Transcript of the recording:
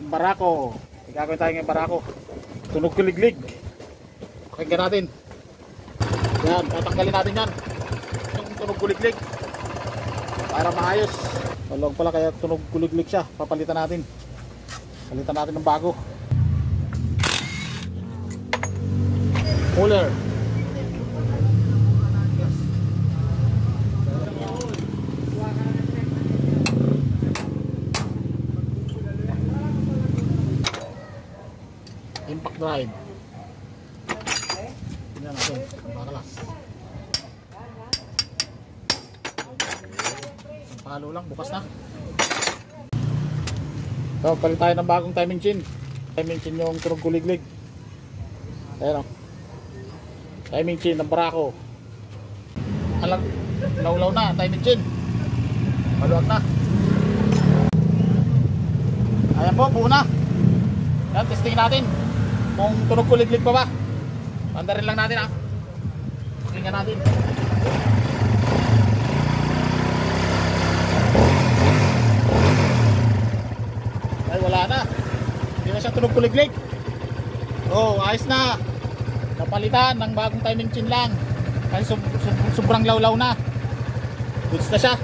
Barako. Gagawin tayo ng barako. Tunog kuliglig. Pakinggan natin. Yan, tatanggalin natin yan. Yung tunog kuliglig. Para maayos. Malog pala kaya tunog kuliglig siya. Papalitan natin. Palitan natin ng bago. Cooler. Impact drive. Tingnan natin ang bakalas. Ang palo lang, bukas na. So, palit tayo ng bagong timing chain. Timing chain yung tunog kuliglig. Ayan o. Timing chain ng Barako. Alang, law na, timing chain. Maluwag na. Ayan po, buo na. Yan, testing natin kung tunog kuliglig pa ba. Andarin lang natin ha. Tingnan natin. Ay, wala na. Hindi na siya tunog kuliglig. Oh, ayos na. Napalitan ng bagong timing chain lang. Kasi sobrang lawlaw na. Goods na siya.